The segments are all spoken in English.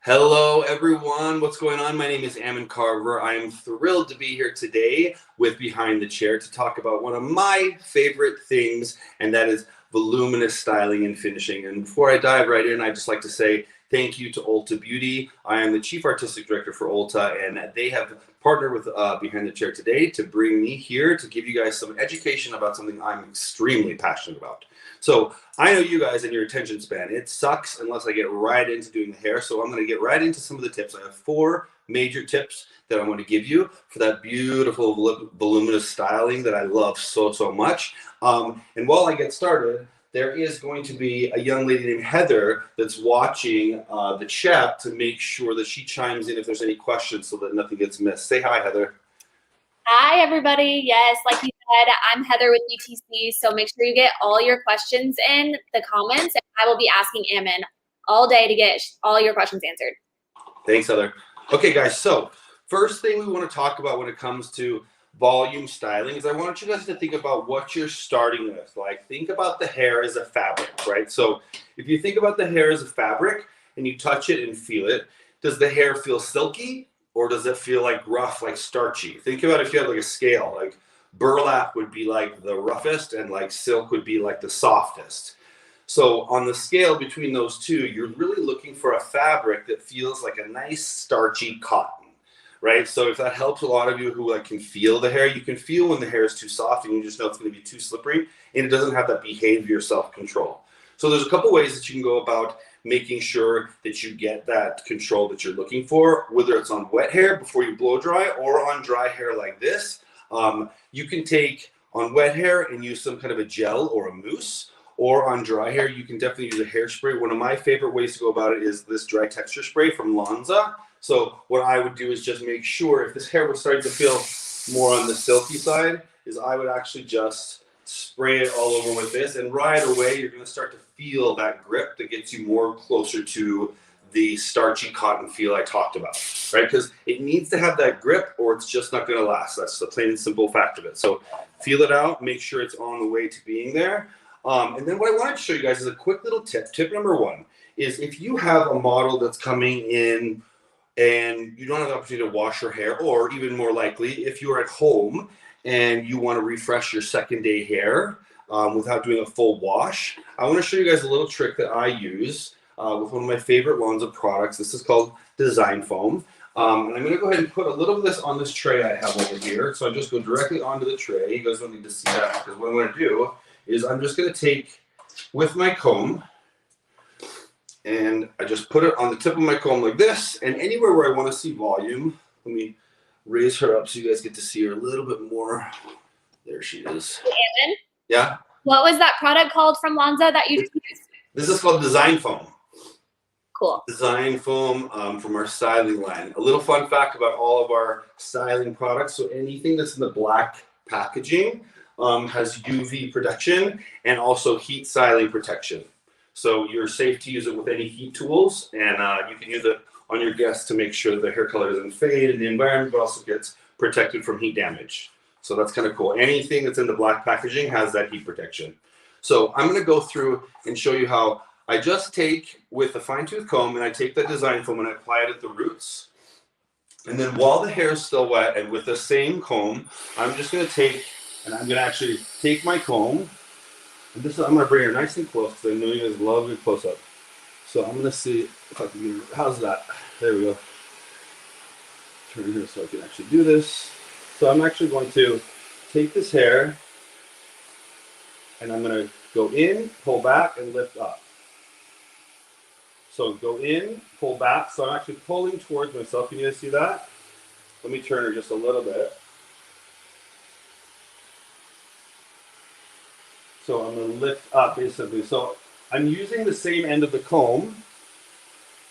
Hello, everyone. What's going on? My name is Ammon Carver. I am thrilled to be here today with Behind the Chair to talk about one of my favorite things, and that is voluminous styling and finishing. And before I dive right in, I'd just like to say thank you to Ulta Beauty. I am the Chief Artistic Director for Ulta, and they have partnered with Behind the Chair today to bring me here to give you guys some education about something I'm extremely passionate about. So I know you guys and your attention span. It sucks unless I get right into doing the hair. So I'm going to get right into some of the tips. I have 4 major tips that I want to give you for that beautiful voluminous styling that I love so much. And while I get started, there is going to be a young lady named Heather that's watching the chat to make sure that she chimes in if there's any questions so that nothing gets missed. Say hi, Heather. Hi, everybody. Yes, like you said, I'm Heather with UTC, so make sure you get all your questions in the comments, and I will be asking Ammon all day to get all your questions answered. Thanks, Heather. Okay, guys, so first thing we want to talk about when it comes to volume styling is I want you guys to think about what you're starting with. Like, think about the hair as a fabric, right? So if you think about the hair as a fabric and you touch it and feel it, does the hair feel silky? Or does it feel like rough, like starchy? Think about if you had like a scale, like burlap would be like the roughest and like silk would be like the softest. So on the scale between those two, you're really looking for a fabric that feels like a nice starchy cotton, right? So if that helps a lot of you who like can feel the hair, you can feel when the hair is too soft and you just know it's going to be too slippery and it doesn't have that behavior self-control. So there's a couple ways that you can go about making sure that you get that control that you're looking for, whether it's on wet hair before you blow dry or on dry hair like this. You can take on wet hair and use some kind of a gel or a mousse, or on dry hair, you can definitely use a hairspray. One of my favorite ways to go about it is this dry texture spray from Lanza. So what I would do is just make sure if this hair was starting to feel more on the silky side, is I would actually just spray it all over with this, and right away you're going to start to feel that grip that gets you more closer to the starchy cotton feel I talked about, right? Because it needs to have that grip or it's just not going to last. That's the plain and simple fact of it. So feel it out, make sure it's on the way to being there. And then what I wanted to show you guys is a quick little tip. Tip number 1 is if you have a model that's coming in and you don't have the opportunity to wash your hair, or even more likely, if you're at home and you want to refresh your second day hair without doing a full wash, I want to show you guys a little trick that I use with one of my favorite Lanza products. This is called Design Foam. And I'm going to go ahead and put a little of this on this tray I have over here. So I just go directly onto the tray. You guys don't need to see that because what I'm going to do is I'm just going to take with my comb and I just put it on the tip of my comb like this, and anywhere where I want to see volume, let me raise her up so you guys get to see her a little bit more. There she is. Ammon? Yeah? What was that product called from Lanza that you used? This is called Design Foam. Cool. Design Foam from our styling line. A little fun fact about all of our styling products. So anything that's in the black packaging has UV protection and also heat styling protection. So you're safe to use it with any heat tools, and you can use it on your guests to make sure that the hair color doesn't fade in the environment, but also gets protected from heat damage. So that's kind of cool. Anything that's in the black packaging has that heat protection. So I'm going to go through and show you how I just take with a fine tooth comb and I take that Design Foam and I apply it at the roots. And then while the hair is still wet and with the same comb, I'm just going to take, and I'm going to actually take my comb, and this, I'm going to bring her nice and close because I know you guys love your close up. So I'm going to see if I can get her. How's that? There we go. Turn here so I can actually do this. So I'm actually going to take this hair and I'm going to go in, pull back, and lift up. So go in, pull back. So I'm actually pulling towards myself. Can you guys see that? Let me turn her just a little bit. So I'm going to lift up basically. So I'm using the same end of the comb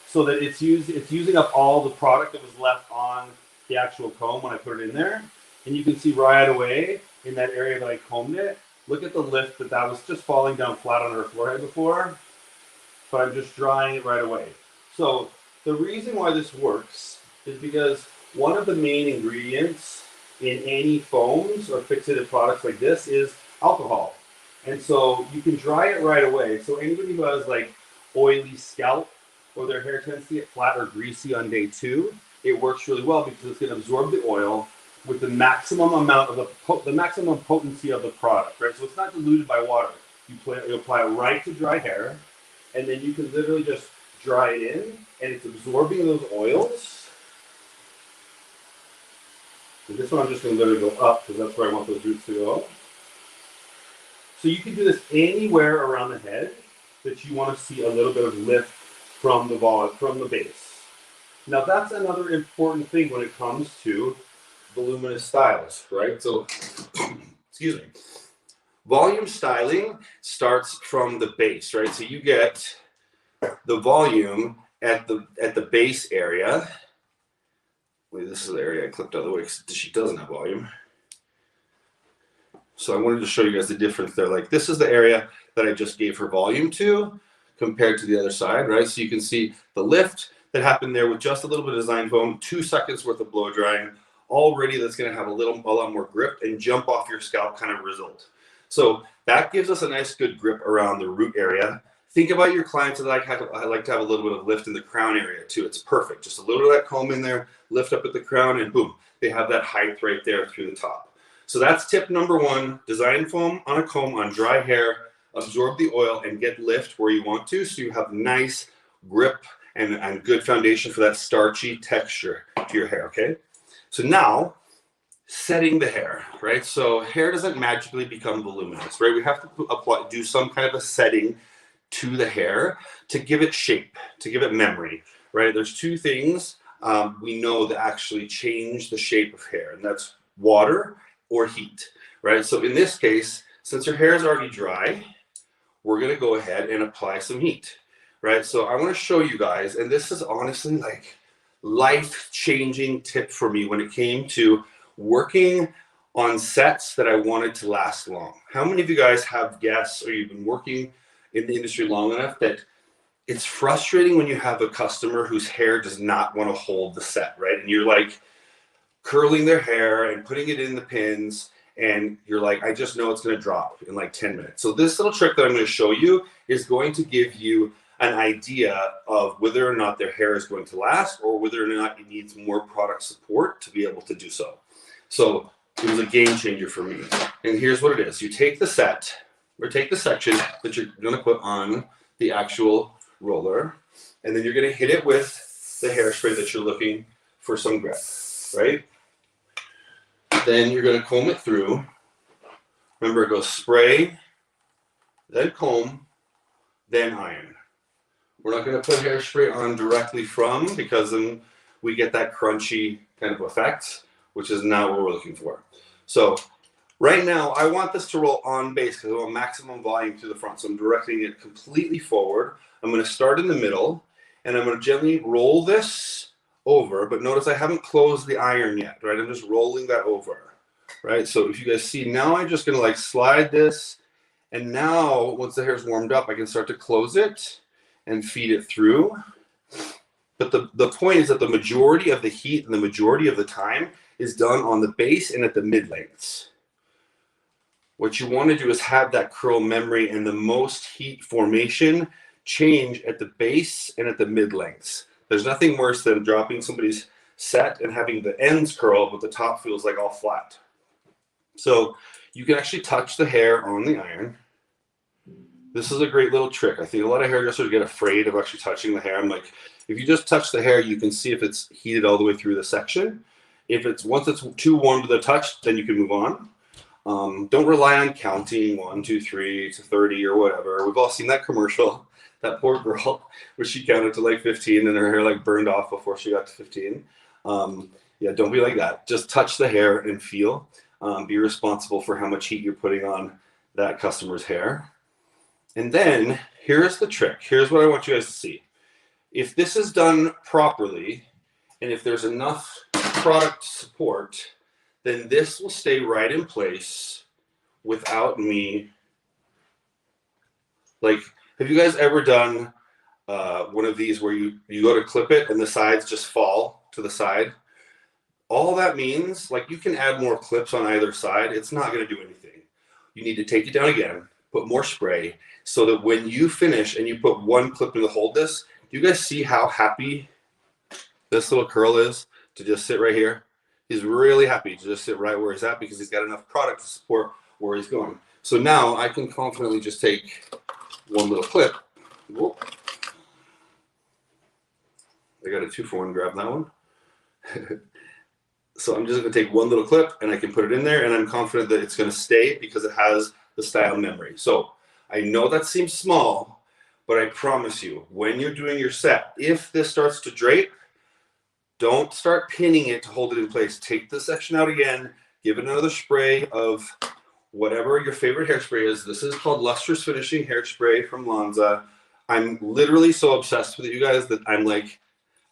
so that it's using up all the product that was left on the actual comb when I put it in there. And you can see right away in that area that I combed it, look at the lift that was just falling down flat on her forehead before. But I'm just drying it right away. So the reason why this works is because one of the main ingredients in any foams or fixative products like this is alcohol. And so you can dry it right away. So anybody who has like oily scalp or their hair tends to get flat or greasy on day 2, it works really well because it's going to absorb the oil with the maximum amount of the maximum potency of the product, right? So it's not diluted by water. You apply it right to dry hair, and then you can literally just dry it in, and it's absorbing those oils. And this one I'm just going to literally go up because that's where I want those roots to go. So you can do this anywhere around the head that you want to see a little bit of lift from the base. Now that's another important thing when it comes to voluminous styles, right? So, excuse me. Volume styling starts from the base, right? So you get the volume at the base area. Wait, this is the area I clipped out of the way because she doesn't have volume. So I wanted to show you guys the difference there. Like this is the area that I just gave her volume to compared to the other side, right? So you can see the lift that happened there with just a little bit of design foam, 2 seconds worth of blow drying. Already that's going to have a lot more grip and jump off your scalp kind of result. So that gives us a nice good grip around the root area. Think about your clients that I like to have a little bit of lift in the crown area too. It's perfect. Just a little bit of that comb in there, lift up at the crown, and boom, they have that height right there through the top. So that's tip number 1, design foam on a comb on dry hair, absorb the oil and get lift where you want to so you have nice grip and good foundation for that starchy texture to your hair, okay? So now, setting the hair, right? So hair doesn't magically become voluminous, right? We have to do some kind of a setting to the hair to give it shape, to give it memory, right? There's 2 things we know that actually change the shape of hair, and that's water or heat, right? So in this case, since your hair is already dry, we're gonna go ahead and apply some heat, right? So I wanna show you guys, and this is honestly like life-changing tip for me when it came to working on sets that I wanted to last long. How many of you guys have guests or you've been working in the industry long enough that it's frustrating when you have a customer whose hair does not want to hold the set, right? And you're like curling their hair and putting it in the pins, and you're like, I just know it's going to drop in like 10 minutes. So this little trick that I'm going to show you is going to give you an idea of whether or not their hair is going to last or whether or not it needs more product support to be able to do so. So it was a game changer for me. And here's what it is. You take the set, or take the section that you're going to put on the actual roller, and then you're going to hit it with the hairspray that you're looking for some grip, right? Then you're going to comb it through. Remember, it goes spray, then comb, then iron. We're not going to put hairspray on directly from, because then we get that crunchy kind of effect, which is not what we're looking for. So right now, I want this to roll on base because I want maximum volume through the front. So I'm directing it completely forward. I'm going to start in the middle, and I'm going to gently roll this over. But notice I haven't closed the iron yet, right? I'm just rolling that over, right? So if you guys see, now I'm just going to like slide this. And now, once the hair's warmed up, I can start to close it and feed it through. But the point is that the majority of the heat and the majority of the time is done on the base and at the mid-lengths. What you want to do is have that curl memory and the most heat formation change at the base and at the mid-lengths. There's nothing worse than dropping somebody's set and having the ends curl, but the top feels like all flat. So you can actually touch the hair on the iron. This is a great little trick. I think a lot of hairdressers get afraid of actually touching the hair. I'm like, if you just touch the hair, you can see if it's heated all the way through the section. Once it's too warm to the touch, then you can move on. Don't rely on counting 1, 2, 3 to 30 or whatever. We've all seen that commercial, that poor girl, where she counted to like 15 and her hair like burned off before she got to 15. Yeah, don't be like that. Just touch the hair and feel. Be responsible for how much heat you're putting on that customer's hair. And then here's the trick. Here's what I want you guys to see. If this is done properly, and if there's enough product support, then this will stay right in place without me. Like, have you guys ever done one of these where you go to clip it and the sides just fall to the side? All that means, like, you can add more clips on either side. It's not going to do anything. You need to take it down again, put more spray, so that when you finish and you put one clip in to hold this, you guys see how happy this little curl is to just sit right here? He's really happy to just sit right where he's at because he's got enough product to support where he's going. So now I can confidently just take one little clip. Whoop. I got a 2-for-1 grab that one. So I'm just going to take one little clip and I can put it in there, and I'm confident that it's going to stay because it has the style memory. So I know that seems small, but I promise you, when you're doing your set, if this starts to drape, don't start pinning it to hold it in place. Take the section out again, give it another spray of whatever your favorite hairspray is. This is called Lustrous Finishing Hairspray from Lonza. I'm literally so obsessed with it, you guys, that I'm like,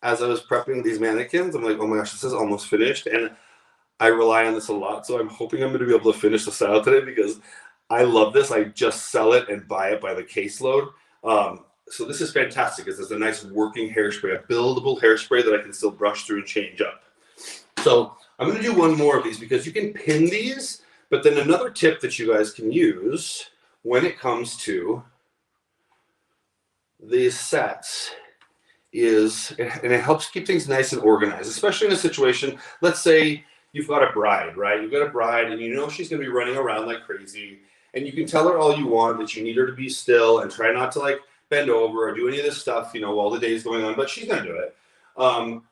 as I was prepping these mannequins, I'm like, oh my gosh, this is almost finished. And I rely on this a lot. So I'm hoping I'm going to be able to finish the style today because I love this. I just sell it and buy it by the caseload. So this is fantastic because it's a nice working hairspray, a buildable hairspray that I can still brush through and change up. So I'm going to do one more of these because you can pin these. But then another tip that you guys can use when it comes to these sets is, and it helps keep things nice and organized, especially in a situation, let's say you've got a bride, right? You've got a bride and you know she's going to be running around like crazy, and you can tell her all you want that you need her to be still and try not to like bend over or do any of this stuff, you know, while the day's going on, but she's going to do it.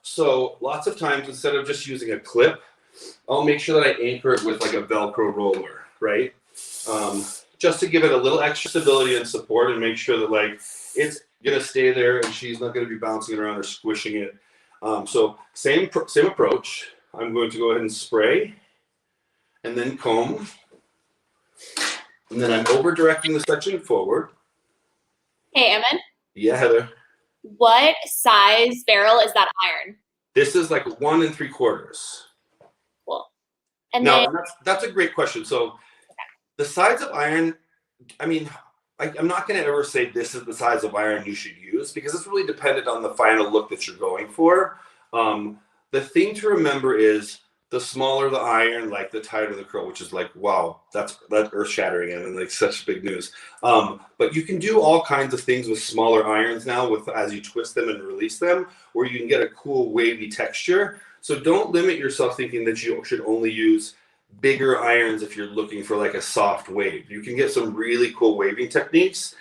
So lots of times, instead of just using a clip, I'll make sure that I anchor it with like a Velcro roller, right? Just to give it a little extra stability and support and make sure that like it's going to stay there and she's not going to be bouncing around or squishing it. So same approach. I'm going to go ahead and spray and then comb. And then I'm over directing the section forward. Hey, Ammon. Yeah, Heather. What size barrel is that iron? This is like 1 3/4. Cool. And now, then that's a great question. So the size of iron, I mean, I'm not going to ever say this is the size of iron you should use because it's really dependent on the final look that you're going for. The thing to remember is the smaller the iron, like the tighter the curl, which is like, wow, that's earth-shattering and like such big news. But you can do all kinds of things with smaller irons now with as you twist them and release them, where you can get a cool wavy texture. So don't limit yourself thinking that you should only use bigger irons if you're looking for like a soft wave. You can get some really cool waving techniques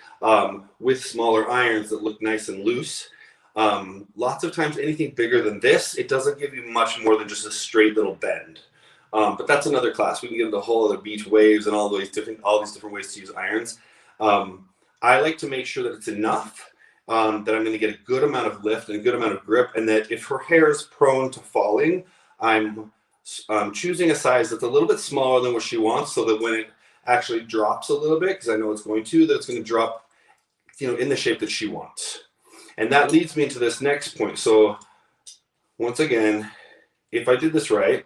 with smaller irons that look nice and loose. Lots of times anything bigger than this, it doesn't give you much more than just a straight little bend. But that's another class. We can get into a whole other beach waves and all these different ways to use irons. I like to make sure that it's enough, that I'm going to get a good amount of lift and a good amount of grip, and that if her hair is prone to falling, I'm choosing a size that's a little bit smaller than what she wants, so that when it actually drops a little bit, because I know it's going to, that it's going to drop, you know, in the shape that she wants. And that leads me to this next point. So once again, if I did this right,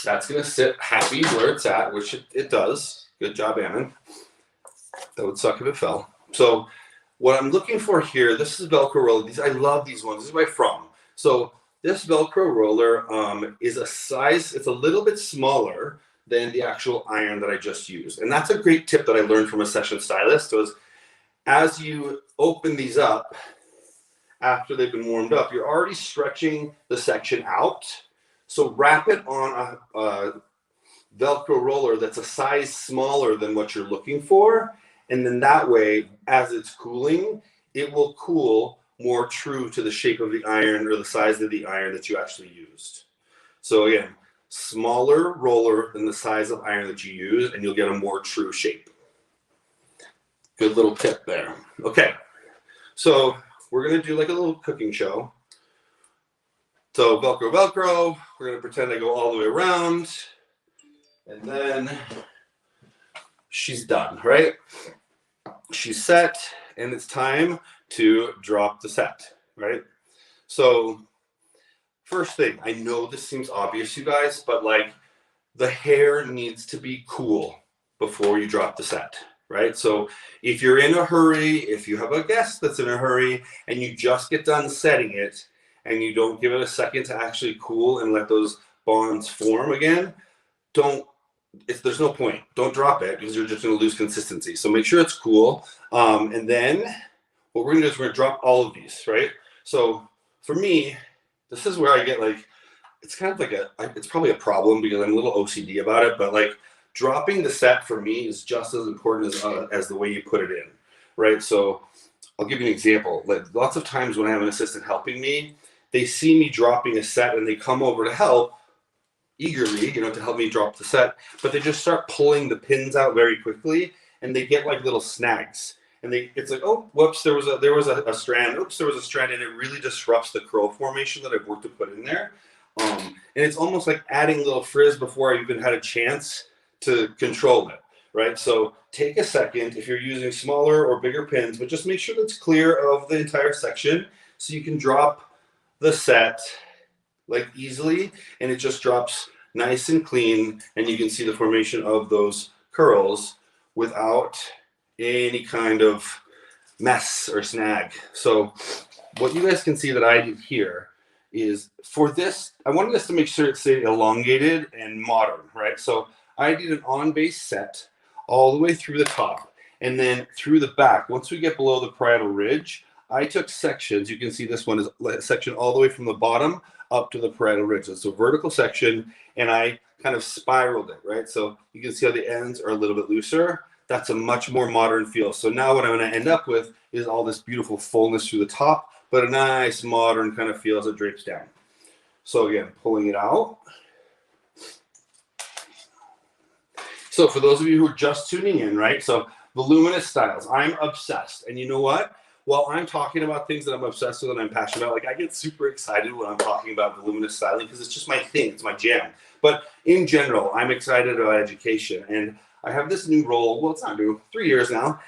that's going to sit happy where it's at, which it does. Good job, Ammon. That would suck if it fell. So what I'm looking for here, this is Velcro roller. I love these ones. This is my From. So this Velcro roller is a size, it's a little bit smaller than the actual iron that I just used. And that's a great tip that I learned from a session stylist, was as you open these up, after they've been warmed up, you're already stretching the section out. So wrap it on a Velcro roller that's a size smaller than what you're looking for. And then that way, as it's cooling, it will cool more true to the shape of the iron or the size of the iron that you actually used. So again, smaller roller than the size of iron that you use, and you'll get a more true shape. Good little tip there. Okay, so we're going to do like a little cooking show. So Velcro, Velcro. We're going to pretend I go all the way around. And then she's done, right? She's set, and it's time to drop the set, right? So first thing, I know this seems obvious, you guys, but like the hair needs to be cool before you drop the set. Right? So if you're in a hurry, if you have a guest that's in a hurry and you just get done setting it and you don't give it a second to actually cool and let those bonds form again, there's no point. Don't drop it because you're just going to lose consistency. So make sure it's cool. And then what we're going to do is we're going to drop all of these, right? So for me, this is where I get like, it's kind of like it's probably a problem because I'm a little OCD about it, but like dropping the set for me is just as important as the way you put it in, right? So I'll give you an example. Like lots of times when I have an assistant helping me, they see me dropping a set and they come over to help eagerly, to help me drop the set, but they just start pulling the pins out very quickly and they get like little snags. And it's like, oh, whoops, there was a strand. Oops, there was a strand, and it really disrupts the curl formation that I've worked to put in there. And it's almost like adding a little frizz before I even had a chance to control it, right? So take a second if you're using smaller or bigger pins, but just make sure that's clear of the entire section so you can drop the set like easily, and it just drops nice and clean, and you can see the formation of those curls without any kind of mess or snag. So what you guys can see that I did here is for this, I wanted this to make sure it's elongated and modern, right? So I did an on-base set all the way through the top and then through the back. Once we get below the parietal ridge, I took sections. You can see this one is a section all the way from the bottom up to the parietal ridge. It's a vertical section, and I kind of spiraled it, right? So you can see how the ends are a little bit looser. That's a much more modern feel. So now what I'm going to end up with is all this beautiful fullness through the top, but a nice modern kind of feel as it drapes down. So again, pulling it out. So for those of you who are just tuning in, right? So voluminous styles, I'm obsessed. And you know what? While I'm talking about things that I'm obsessed with and I'm passionate about, like I get super excited when I'm talking about voluminous styling because it's just my thing, it's my jam. But in general, I'm excited about education. And I have this new role, well, it's not new, 3 years now,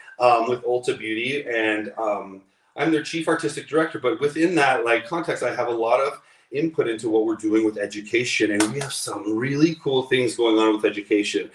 with Ulta Beauty, and I'm their chief artistic director. But within that context, I have a lot of input into what we're doing with education, and we have some really cool things going on with education.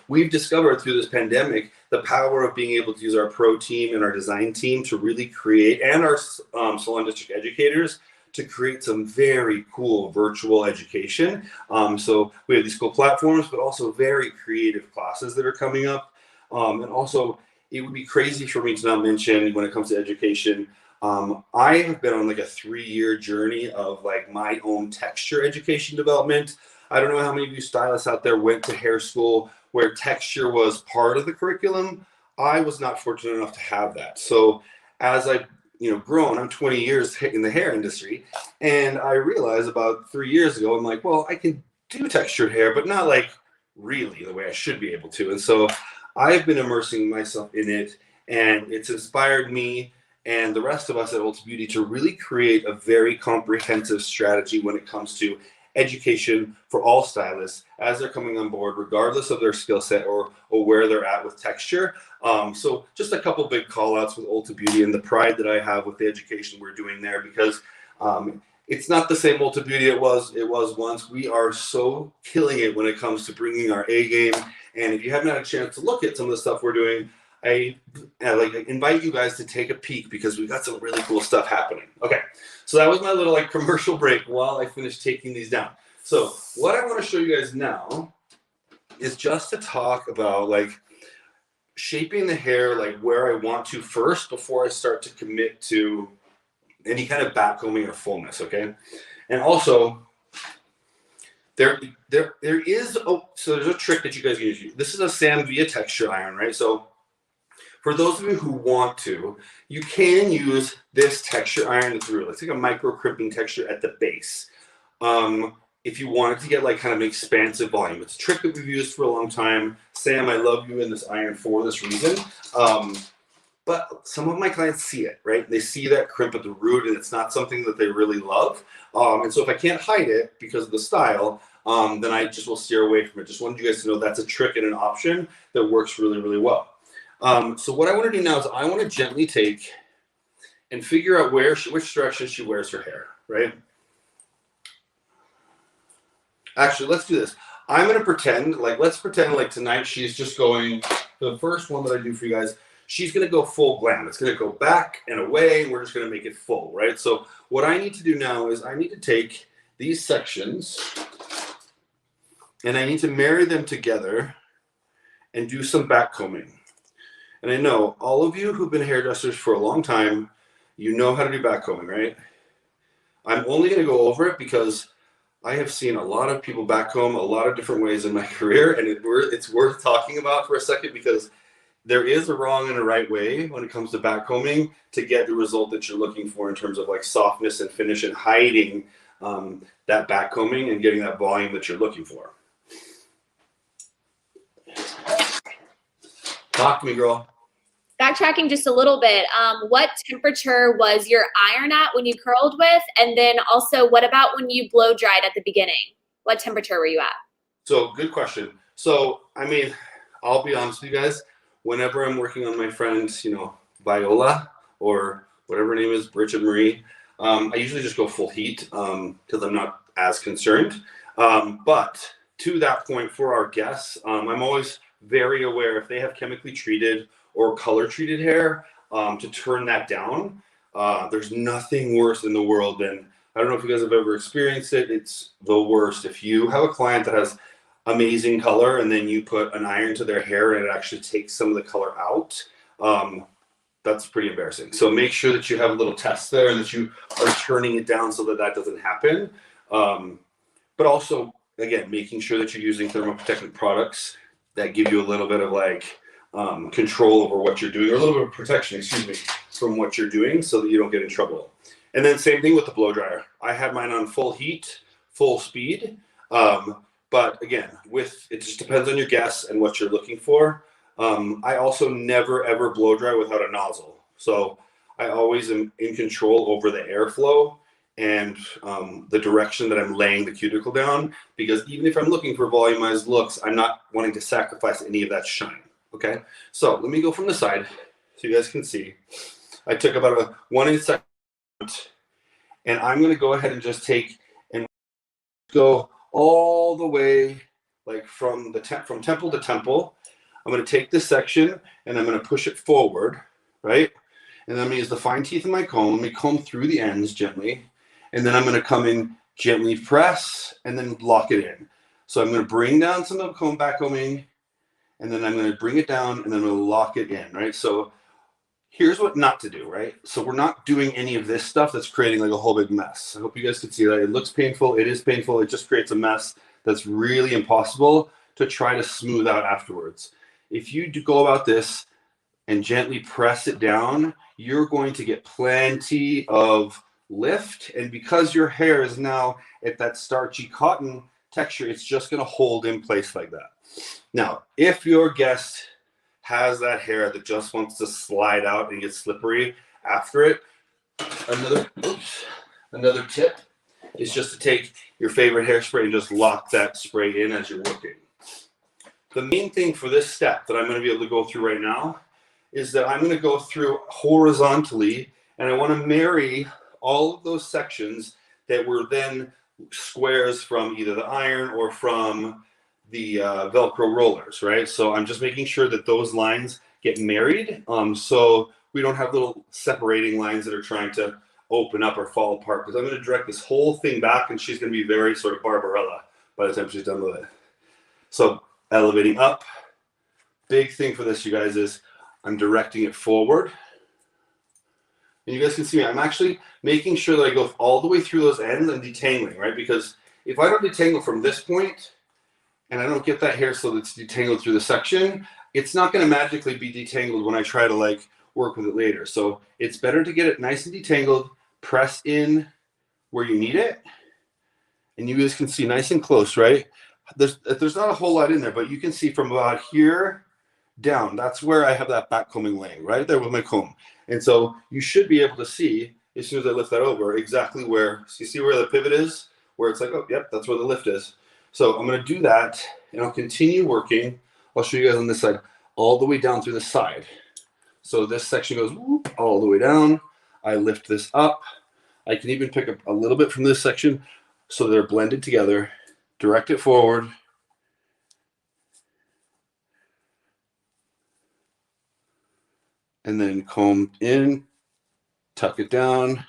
We've discovered through this pandemic the power of being able to use our pro team and our design team to really create, and our salon district educators to create some very cool virtual education. So we have these cool platforms, but also very creative classes that are coming up. And also, it would be crazy for me to not mention when it comes to education, I have been on like a 3-year journey of like my own texture education development. I don't know how many of you stylists out there went to hair school where texture was part of the curriculum. I was not fortunate enough to have that. So as I've grown, I'm 20 years in the hair industry, and I realized about 3 years ago, I'm like, well, I can do textured hair, but not like really the way I should be able to. And so I've been immersing myself in it, and it's inspired me and the rest of us at Ulta Beauty to really create a very comprehensive strategy when it comes to education for all stylists as they're coming on board, regardless of their skill set or where they're at with texture. So just a couple big call outs with Ulta Beauty and the pride that I have with the education we're doing there, because it's not the same Ulta Beauty it was once. We are so killing it when it comes to bringing our A game. And if you haven't had a chance to look at some of the stuff we're doing, I invite you guys to take a peek because we've got some really cool stuff happening. Okay, so that was my little commercial break while I finished taking these down. So what I want to show you guys now is just to talk about shaping the hair where I want to first before I start to commit to any kind of backcombing or fullness. Okay, and also there is so there's a trick that you guys can use. This is a Sam Via texture iron, right? So for those of you who want to, you can use this texture iron that's real. It's like a micro crimping texture at the base. If you wanted to get kind of an expansive volume, it's a trick that we've used for a long time. Sam, I love you in this iron for this reason. But some of my clients see it, right? They see that crimp at the root, and it's not something that they really love. And so if I can't hide it because of the style, then I just will steer away from it. Just wanted you guys to know that's a trick and an option that works really, really well. So what I want to do now is I want to gently take and figure out which direction she wears her hair, right? Actually, let's do this. I'm going to pretend, let's pretend tonight she's just going, the first one that I do for you guys, she's going to go full glam. It's going to go back and away, and we're just going to make it full, right? So what I need to do now is I need to take these sections, and I need to marry them together and do some back combing. And I know all of you who've been hairdressers for a long time, you know how to do backcombing, right? I'm only going to go over it because I have seen a lot of people backcomb a lot of different ways in my career, and it's worth talking about for a second because there is a wrong and a right way when it comes to backcombing to get the result that you're looking for in terms of like softness and finish and hiding that backcombing and getting that volume that you're looking for. Talk to me, girl. Backtracking just a little bit, what temperature was your iron at when you curled with? And then also, what about when you blow dried at the beginning? What temperature were you at? So good question. So, I mean, I'll be honest with you guys, whenever I'm working on my friend, you know, Viola or whatever her name is, Bridget Marie, I usually just go full heat because I'm not as concerned. But to that point for our guests, I'm always very aware if they have chemically treated or color treated hair to turn that down. There's nothing worse in the world than, I don't know if you guys have ever experienced it, it's the worst. If you have a client that has amazing color and then you put an iron to their hair and it actually takes some of the color out, that's pretty embarrassing. So make sure that you have a little test there and that you are turning it down so that that doesn't happen. But also, again, making sure that you're using thermoprotectant products that give you a little bit of like control over what you're doing, or a little bit of protection, excuse me, from what you're doing so that you don't get in trouble. And then same thing with the blow dryer. I had mine on full heat, full speed. But again, it just depends on your guess and what you're looking for. I also never ever blow dry without a nozzle. So I always am in control over the airflow and the direction that I'm laying the cuticle down, because even if I'm looking for volumized looks, I'm not wanting to sacrifice any of that shine. Okay, so let me go from the side so you guys can see. I took about a 1 inch second, and I'm going to go ahead and just take and go all the way, like from temple to temple. I'm going to take this section and I'm going to push it forward, right? And then I'm going to use the fine teeth of my comb. Let me comb through the ends gently, and then I'm going to come in, gently press, and then lock it in. So I'm going to bring down some of the comb backcombing, and then I'm going to bring it down, and then I'm going to lock it in, right? So here's what not to do, right? So we're not doing any of this stuff that's creating like a whole big mess. I hope you guys can see that. It looks painful. It is painful. It just creates a mess that's really impossible to try to smooth out afterwards. If you do go about this and gently press it down, you're going to get plenty of lift. And because your hair is now at that starchy cotton texture, it's just going to hold in place like that. Now, if your guest has that hair that just wants to slide out and get slippery after it, another tip is just to take your favorite hairspray and just lock that spray in as you're working. The main thing for this step that I'm going to be able to go through right now is that I'm going to go through horizontally, and I want to marry all of those sections that were then squares from either the iron or from the Velcro rollers, right? So I'm just making sure that those lines get married, so we don't have little separating lines that are trying to open up or fall apart, because I'm going to direct this whole thing back, and she's going to be very sort of Barbarella by the time she's done with it. So elevating up. Big thing for this, you guys, is I'm directing it forward. And you guys can see me, I'm actually making sure that I go all the way through those ends and detangling, right? Because if I don't detangle from this point, and I don't get that hair so that it's detangled through the section, it's not going to magically be detangled when I try to like work with it later. So it's better to get it nice and detangled, press in where you need it. And you guys can see nice and close, right? There's not a whole lot in there, but you can see from about here down, that's where I have that back combing laying, right there with my comb. And so you should be able to see, as soon as I lift that over, exactly where, so you see where the pivot is? Where it's like, oh, yep, that's where the lift is. So I'm going to do that, and I'll continue working. I'll show you guys on this side, all the way down through the side. So this section goes whoop, all the way down. I lift this up. I can even pick up a little bit from this section so they're blended together. Direct it forward. And then comb in, tuck it down.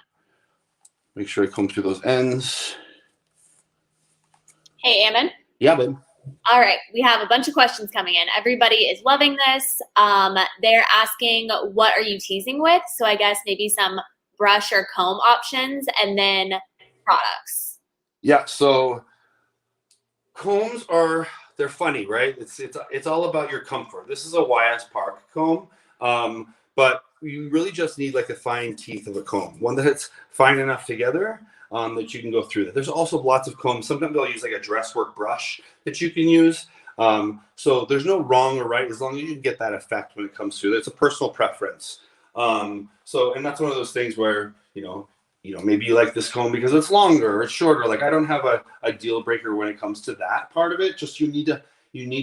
Make sure I comb through those ends. Hey, Ammon. Yeah, babe. All right, we have a bunch of questions coming in. Everybody is loving this. They're asking, what are you teasing with? So I guess maybe some brush or comb options, and then products. Yeah, so combs they're funny, right? It's all about your comfort. This is a YS Park comb, but you really just need like the fine teeth of a comb, one that's fine enough together that you can go through that. There's also lots of combs. Sometimes they'll use like a dress work brush that you can use. So there's no wrong or right as long as you can get that effect when it comes through. It's a personal preference. And that's one of those things where maybe you like this comb because it's longer or it's shorter. Like I don't have a deal breaker when it comes to that part of it. Just you need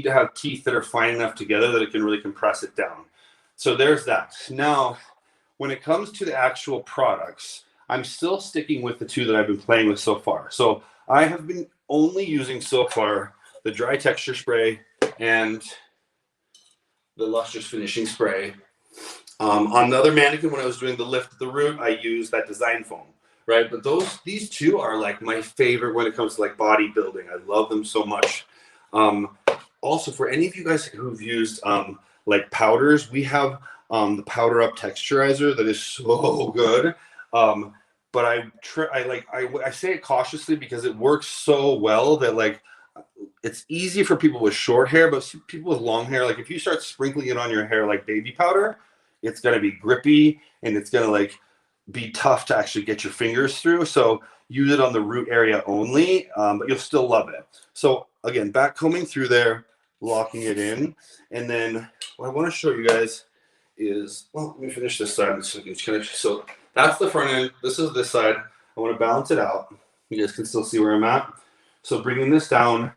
to have teeth that are fine enough together that it can really compress it down. So there's that. Now, when it comes to the actual products, I'm still sticking with the two that I've been playing with so far. So I have been only using so far the dry texture spray and the lustrous finishing spray. On the other mannequin, when I was doing the lift at the root, I used that design foam, right? But these two are like my favorite when it comes to like bodybuilding. I love them so much. Also, for any of you guys who've used like powders, we have the Powder Up Texturizer that is so good. But I say it cautiously because it works so well that like it's easy for people with short hair, but people with long hair, like if you start sprinkling it on your hair like baby powder, it's going to be grippy and it's going to like be tough to actually get your fingers through. So use it on the root area only, but you'll still love it. So again, back combing through there, locking it in. And then what I want to show you guys is, well, let me finish this side. So that's the front end. This is this side. I want to balance it out. You guys can still see where I'm at. So bringing this down,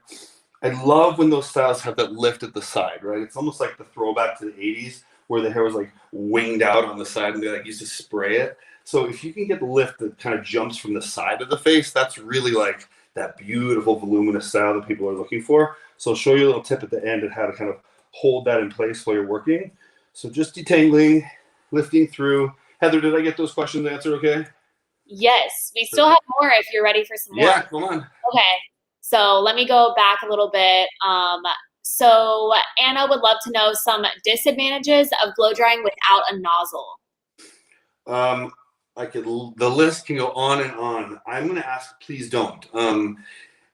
I love when those styles have that lift at the side, right? It's almost like the throwback to the 80s where the hair was like winged out on the side and they like used to spray it. So if you can get the lift that kind of jumps from the side of the face, that's really like that beautiful voluminous style that people are looking for. So I'll show you a little tip at the end of how to kind of hold that in place while you're working. So just detangling, lifting through. Heather, did I get those questions answered okay? Yes, we still have more if you're ready for some more. Yeah, come on. Okay, so let me go back a little bit. So Anna would love to know some disadvantages of blow drying without a nozzle. The list can go on and on. I'm going to ask, please don't. And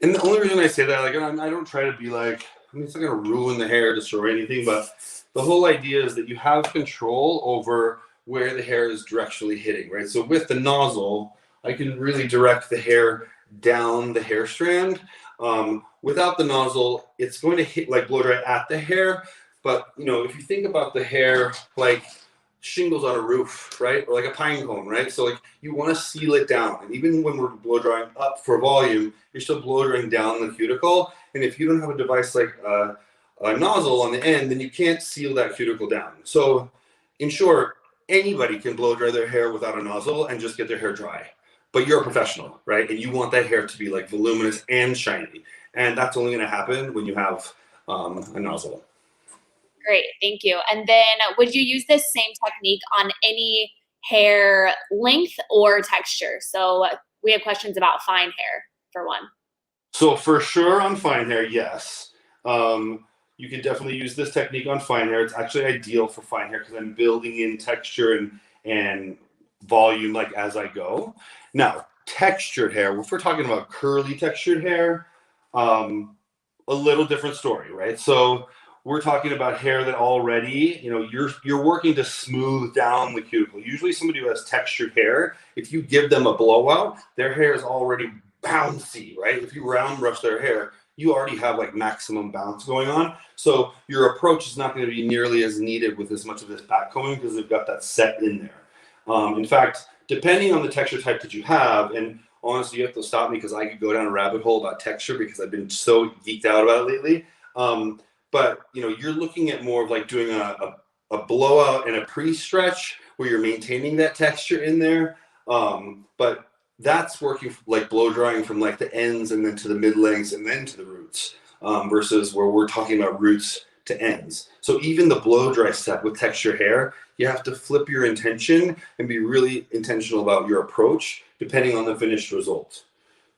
the only reason I say that, like, I don't try to be like, I mean, it's not going to ruin the hair, destroy anything, but the whole idea is that you have control over where the hair is directionally hitting, right? So with the nozzle, I can really direct the hair down the hair strand. Without the nozzle, it's going to hit like blow dry at the hair. But, if you think about the hair like shingles on a roof, right? Or like a pine cone, right? So like you want to seal it down. And even when we're blow drying up for volume, you're still blow drying down the cuticle. And if you don't have a device like a nozzle on the end, then you can't seal that cuticle down. So in short, anybody can blow dry their hair without a nozzle and just get their hair dry. But you're a professional, right? And you want that hair to be like voluminous and shiny. And that's only going to happen when you have a nozzle. Great, thank you. And then would you use this same technique on any hair length or texture? So we have questions about fine hair for one. So for sure on fine hair, yes. You can definitely use this technique on fine hair. It's actually ideal for fine hair because I'm building in texture and volume like as I go. Now, textured hair, if we're talking about curly textured hair, a little different story, right? So we're talking about hair that already, you're working to smooth down the cuticle. Usually somebody who has textured hair, if you give them a blowout, their hair is already bouncy, right? If you round brush their hair, you already have like maximum bounce going on. So your approach is not going to be nearly as needed with as much of this back combing because they've got that set in there. In fact, depending on the texture type that you have, and honestly, you have to stop me because I could go down a rabbit hole about texture because I've been so geeked out about it lately. But you're looking at more of like doing a blowout and a pre-stretch where you're maintaining that texture in there. But that's working like blow drying from like the ends and then to the mid lengths and then to the roots versus where we're talking about roots to ends. So even the blow dry step with texture hair, you have to flip your intention and be really intentional about your approach depending on the finished result.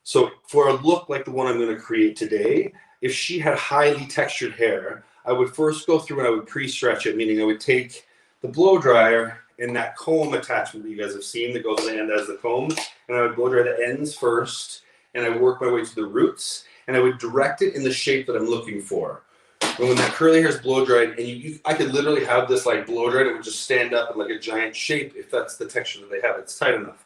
So for a look like the one I'm going to create today, if she had highly textured hair, I would first go through and I would pre-stretch it, meaning I would take the blow dryer in that comb attachment that you guys have seen that goes in as the comb, and I would blow dry the ends first, and I work my way to the roots, and I would direct it in the shape that I'm looking for. And when that curly hair is blow dried, and I could literally have this like blow dried, it would just stand up in like a giant shape if that's the texture that they have. It's tight enough.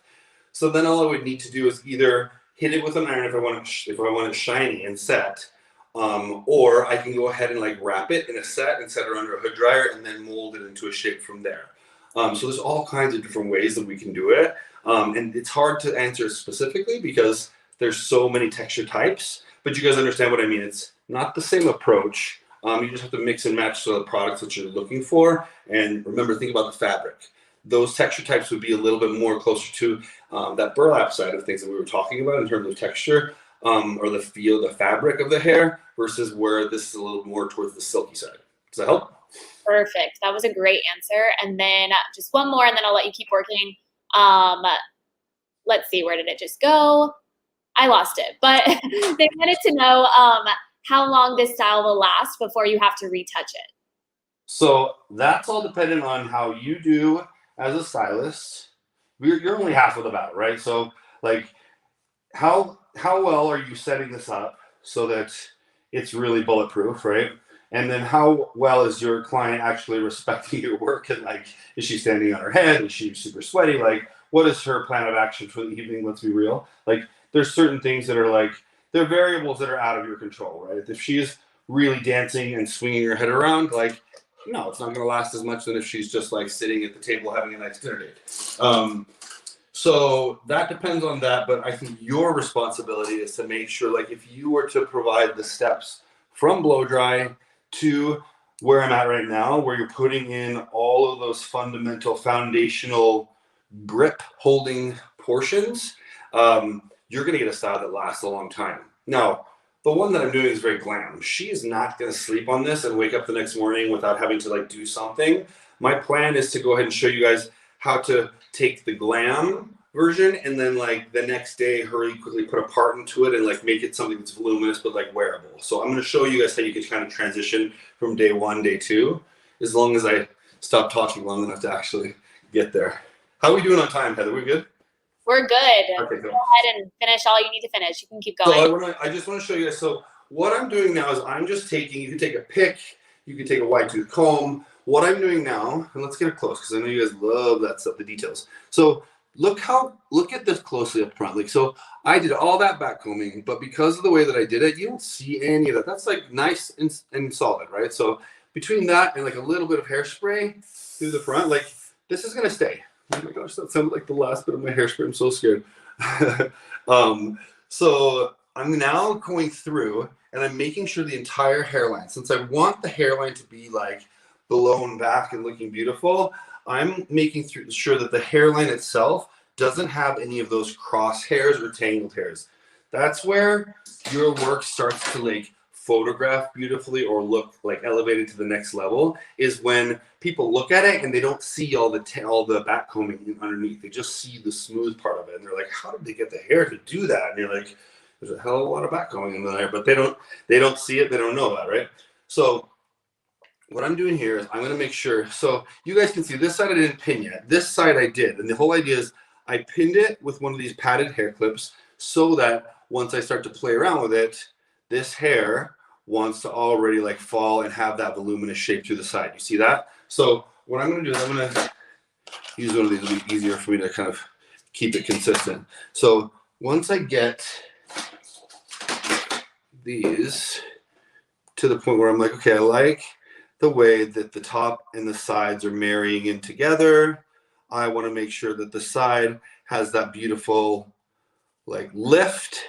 So then all I would need to do is either hit it with an iron if I want it shiny and set, or I can go ahead and like wrap it in a set and set it under a hood dryer and then mold it into a shape from there. So there's all kinds of different ways that we can do it. And it's hard to answer specifically because there's so many texture types, but you guys understand what I mean. It's not the same approach. You just have to mix and match the products that you're looking for. And remember, think about the fabric. Those texture types would be a little bit more closer to that burlap side of things that we were talking about in terms of texture, or the feel, the fabric of the hair, versus where this is a little more towards the silky side. Does that help? Perfect. That was a great answer. And then just one more, and then I'll let you keep working. Let's see, where did it just go? I lost it. But they wanted to know how long this style will last before you have to retouch it. So that's all dependent on how you do as a stylist. You're only half of the battle, right? So like how well are you setting this up so that it's really bulletproof, right? And then how well is your client actually respecting your work? And like, is she standing on her head? Is she super sweaty? Like, what is her plan of action for the evening? Let's be real. Like, there's certain things that are like, they're variables that are out of your control, right? If she is really dancing and swinging her head around, like, no, it's not going to last as much than if she's just like sitting at the table having a nice dinner date. So that depends on that, but I think your responsibility is to make sure, like, if you were to provide the steps from blow dry to where I'm at right now, where you're putting in all of those fundamental foundational grip holding portions, you're going to get a style that lasts a long time. Now, the one that I'm doing is very glam. She is not going to sleep on this and wake up the next morning without having to like do something. My plan is to go ahead and show you guys how to take the glam version and then like the next day hurry quickly put a part into it and like make it something that's voluminous but like wearable. So I'm going to show you guys how you can kind of transition from day one, day two, as long as I stop talking long enough to actually get there. How are we doing on time, Heather? We good? We're good. Okay, go ahead and finish all you need to finish. You can keep going. So I just want to show you guys. So what I'm doing now is I'm just taking, you can take a pick, you can take a wide tooth comb. What I'm doing now, and let's get it close because I know you guys love that stuff, the details. So look at this closely up front. Like, so I did all that back combing, but because of the way that I did it, you don't see any of that. That's like nice and solid, right? So between that and like a little bit of hairspray through the front, like this is going to stay. Oh my gosh, that sounded like the last bit of my hairspray. I'm so scared. So I'm now going through and I'm making sure the entire hairline, since I want the hairline to be like blown back and looking beautiful, I'm making sure that the hairline itself doesn't have any of those cross hairs or tangled hairs. That's where your work starts to like photograph beautifully or look like elevated to the next level, is when people look at it and they don't see all the back combing underneath. They just see the smooth part of it and they're like, how did they get the hair to do that? And you're like, there's a hell of a lot of back combing in there, but they don't see it, they don't know that, right? So what I'm doing here is I'm going to make sure, so you guys can see this side I didn't pin yet. This side I did, and the whole idea is I pinned it with one of these padded hair clips so that once I start to play around with it, this hair wants to already like fall and have that voluminous shape through the side. You see that? So what I'm going to do is I'm going to use one of these. It'll be easier for me to kind of keep it consistent. So once I get these to the point where I'm like, okay, I like the way that the top and the sides are marrying in together. I want to make sure that the side has that beautiful like lift,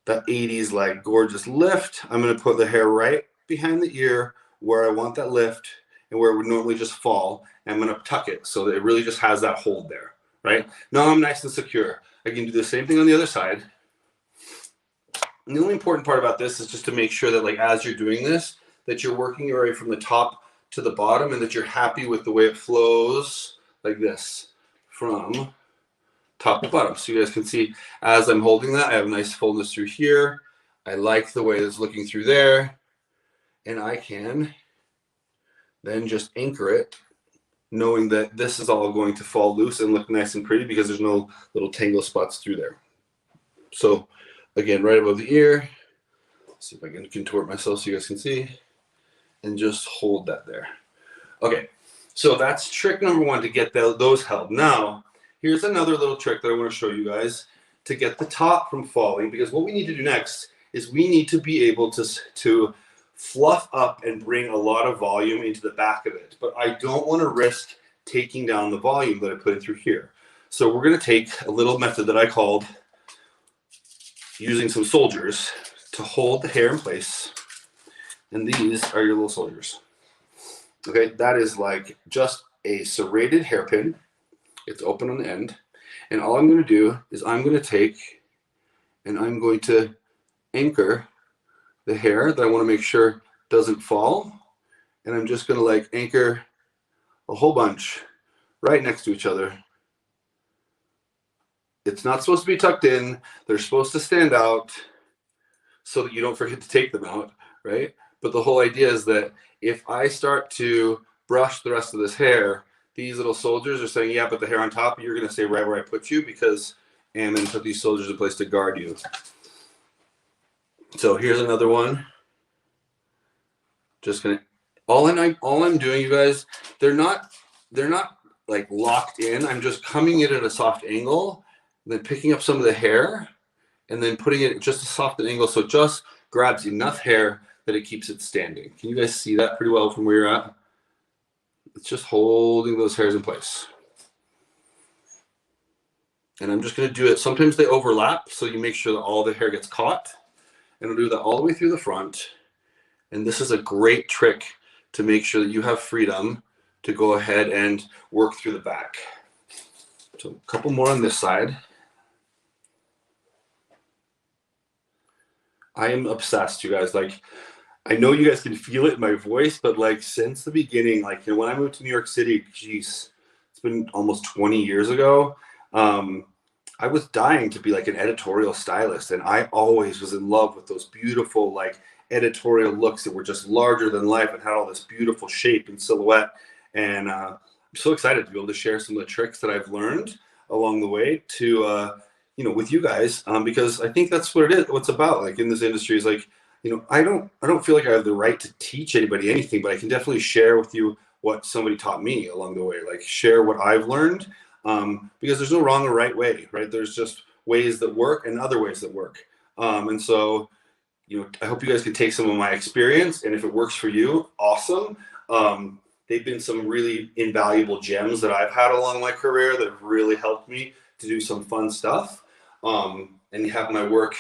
that 80s like gorgeous lift. I'm going to put the hair right behind the ear where I want that lift and where it would normally just fall. And I'm going to tuck it so that it really just has that hold there, right? Now I'm nice and secure. I can do the same thing on the other side. And the only important part about this is just to make sure that like as you're doing this, that you're working your way from the top to the bottom and that you're happy with the way it flows like this from top to bottom. So you guys can see as I'm holding that, I have a nice fullness through here. I like the way it's looking through there. And I can then just anchor it knowing that this is all going to fall loose and look nice and pretty because there's no little tangle spots through there. So again, right above the ear, see if I can contort myself so you guys can see, and just hold that there. Okay, so that's trick number one to get those held. Now, here's another little trick that I want to show you guys to get the top from falling, because what we need to do next is we need to be able to fluff up and bring a lot of volume into the back of it. But I don't want to risk taking down the volume that I put in through here. So we're going to take a little method that I called using some soldiers to hold the hair in place. And these are your little soldiers. Okay, that is like just a serrated hairpin. It's open on the end. And all I'm going to do is I'm going to take and I'm going to anchor the hair that I want to make sure doesn't fall. And I'm just going to like anchor a whole bunch right next to each other. It's not supposed to be tucked in. They're supposed to stand out so that you don't forget to take them out, right? But the whole idea is that if I start to brush the rest of this hair, these little soldiers are saying, yeah, but the hair on top, you're going to stay right where I put you because Ammon put these soldiers in place to guard you. So here's another one. Just going to, all I'm doing, you guys, they're not like locked in. I'm just coming in at a soft angle, then picking up some of the hair and then putting it just a soft angle so it just grabs enough hair that it keeps it standing. Can you guys see that pretty well from where you're at? It's just holding those hairs in place. And I'm just going to do it. Sometimes they overlap, so you make sure that all the hair gets caught. And I'll do that all the way through the front. And this is a great trick to make sure that you have freedom to go ahead and work through the back. So a couple more on this side. I am obsessed, you guys. Like, I know you guys can feel it in my voice, but like since the beginning, like, you know, when I moved to New York City, geez, it's been almost 20 years ago. I was dying to be like an editorial stylist, and I always was in love with those beautiful like editorial looks that were just larger than life and had all this beautiful shape and silhouette. And I'm so excited to be able to share some of the tricks that I've learned along the way to you know, with you guys, because I think that's what it is. What's about like in this industry is like, you know, I don't feel like I have the right to teach anybody anything, but I can definitely share with you what somebody taught me along the way, like share what I've learned, because there's no wrong or right way, right? There's just ways that work and other ways that work. And so, you know, I hope you guys can take some of my experience, and if it works for you, awesome. They've been some really invaluable gems that I've had along my career that have really helped me to do some fun stuff. And have my work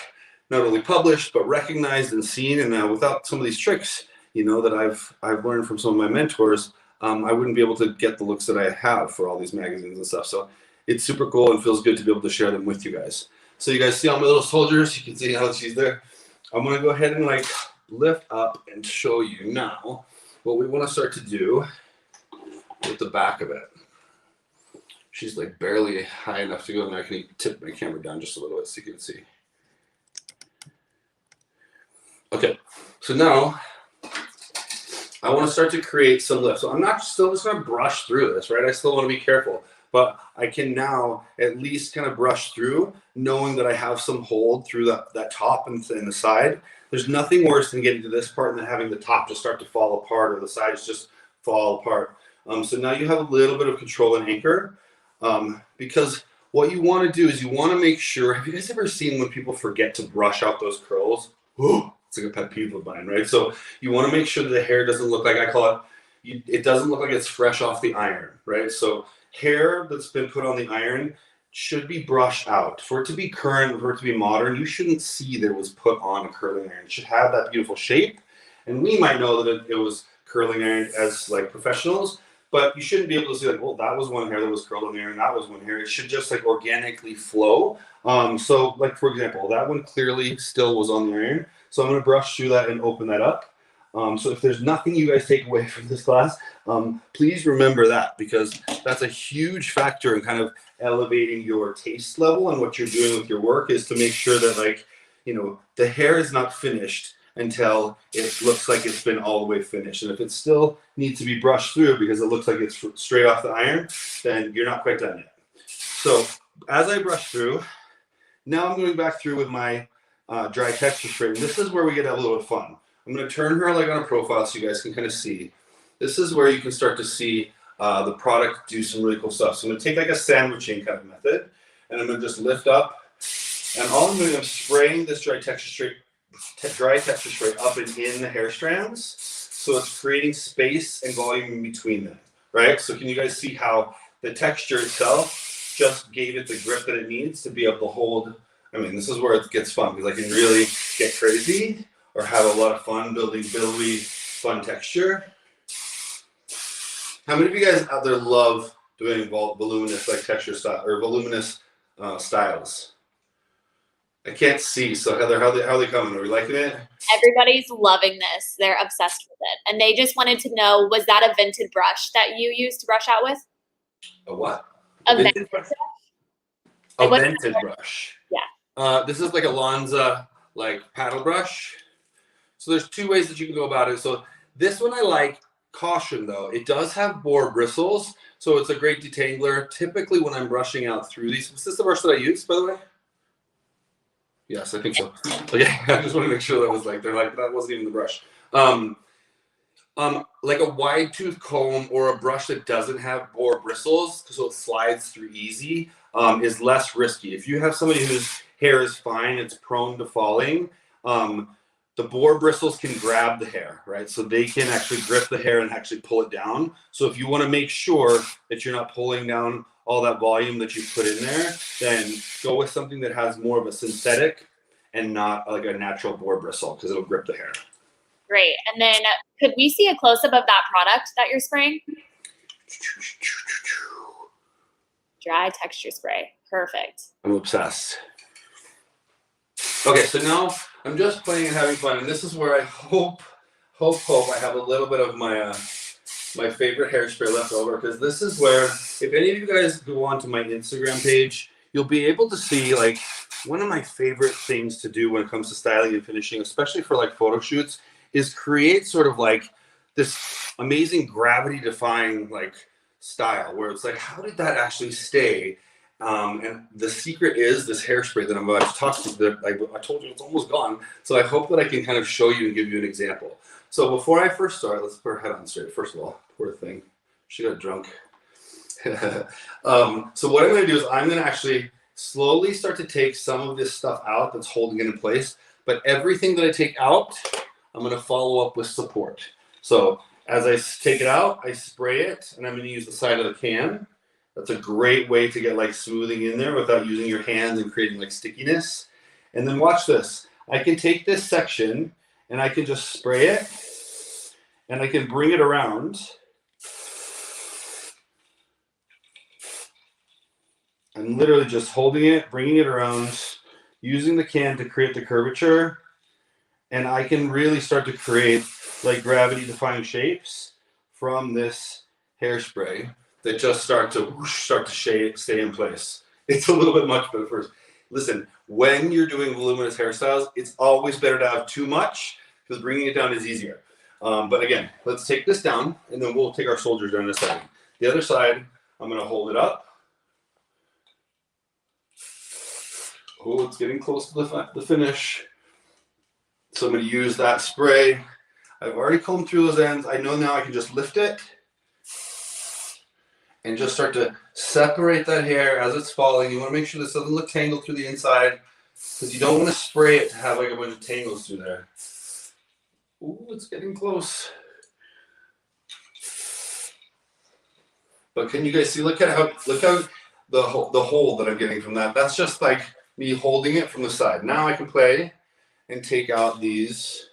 not only published but recognized and seen. And without some of these tricks, you know, that I've learned from some of my mentors, I wouldn't be able to get the looks that I have for all these magazines and stuff. So it's super cool and feels good to be able to share them with you guys. So you guys see all my little soldiers. You can see how she's there. I'm gonna go ahead and like lift up and show you now what we want to start to do with the back of it. She's like barely high enough to go in there. I can tip my camera down just a little bit so you can see. Okay, so now I want to start to create some lift. So I'm not still just going to brush through this, right? I still want to be careful, but I can now at least kind of brush through, knowing that I have some hold through that top and the side. There's nothing worse than getting to this part and then having the top just start to fall apart or the sides just fall apart. So now you have a little bit of control and anchor. Because what you want to do is you want to make sure, have you guys ever seen when people forget to brush out those curls? It's like a pet peeve of mine, right? So you want to make sure that the hair doesn't look like, I call it, it doesn't look like it's fresh off the iron, right? So hair that's been put on the iron should be brushed out. For it to be current, for it to be modern, you shouldn't see that it was put on a curling iron. It should have that beautiful shape. And we might know that it was curling iron as like professionals, but you shouldn't be able to see like, well, that was one hair that was curled on the iron, that was one hair. It should just like organically flow. So like, for example, that one clearly still was on the iron. So I'm going to brush through that and open that up. So if there's nothing you guys take away from this class, please remember that, because that's a huge factor in kind of elevating your taste level and what you're doing with your work, is to make sure that, like, you know, the hair is not finished until it looks like it's been all the way finished. And if it still needs to be brushed through because it looks like it's straight off the iron, then you're not quite done yet. So as I brush through, now I'm going back through with my dry texture spray. And this is where we get a little fun. I'm going to turn her like on a profile so you guys can kind of see. This is where you can start to see the product do some really cool stuff. So I'm going to take like a sandwiching kind of method, and I'm going to just lift up. And all I'm doing, I'm spraying this dry texture spray up and in the hair strands. So it's creating space and volume in between them, right? So can you guys see how the texture itself just gave it the grip that it needs to be able to hold? I mean, this is where it gets fun because I can really get crazy or have a lot of fun building billowy, fun texture. How many of you guys out there love doing voluminous like texture style or voluminous styles? I can't see. So Heather, how are they coming? Are we liking it? Everybody's loving this. They're obsessed with it. And they just wanted to know, was that a vented brush that you used to brush out with? A what? A vented brush? A vented brush. Yeah. This is like a Lanza like paddle brush. So there's two ways that you can go about it. So this one I like. Caution though, it does have boar bristles, so it's a great detangler. Typically when I'm brushing out through these, was this the brush that I used, by the way? Yes, I think so. Okay, I just want to make sure that was like, they're like, that wasn't even the brush. Like a wide tooth comb or a brush that doesn't have boar bristles, so it slides through easy, is less risky. If you have somebody whose hair is fine, it's prone to falling, the boar bristles can grab the hair, right? So they can actually grip the hair and actually pull it down. So if you want to make sure that you're not pulling down all that volume that you put in there, then go with something that has more of a synthetic and not like a natural boar bristle because it'll grip the hair. Great. And then could we see a close-up of that product that you're spraying? Dry texture spray. Perfect. I'm obsessed. Okay, so now I'm just playing and having fun, and this is where I hope I have a little bit of my my favorite hairspray left over, because this is where, if any of you guys go onto my Instagram page, you'll be able to see like one of my favorite things to do when it comes to styling and finishing, especially for like photo shoots, is create sort of like this amazing gravity defying like style where it's like, how did that actually stay? And the secret is this hairspray that I'm about to talk to. That I told you it's almost gone. So I hope that I can kind of show you and give you an example. So before I first start, let's put her head on straight. First of all, poor thing, she got drunk. So what I'm going to do is I'm going to actually slowly start to take some of this stuff out that's holding it in place. But everything that I take out, I'm going to follow up with support. So as I take it out, I spray it, and I'm going to use the side of the can. That's a great way to get like smoothing in there without using your hands and creating like stickiness. And then watch this. I can take this section and I can just spray it, and I can bring it around. I'm literally just holding it, bringing it around, using the can to create the curvature. And I can really start to create like gravity defying shapes from this hairspray that just start to stay in place. It's a little bit much, but at first, listen, when you're doing voluminous hairstyles, it's always better to have too much because bringing it down is easier. But again, let's take this down, and then we'll take our soldiers down in a second. The other side, I'm gonna hold it up. Oh, it's getting close to the finish. So I'm gonna use that spray. I've already combed through those ends. I know now I can just lift it and just start to separate that hair as it's falling. You want to make sure this doesn't look tangled through the inside, because you don't want to spray it to have like a bunch of tangles through there. Ooh, it's getting close. But can you guys see? Look how the hold that I'm getting from that. That's just like me holding it from the side. Now I can play and take out these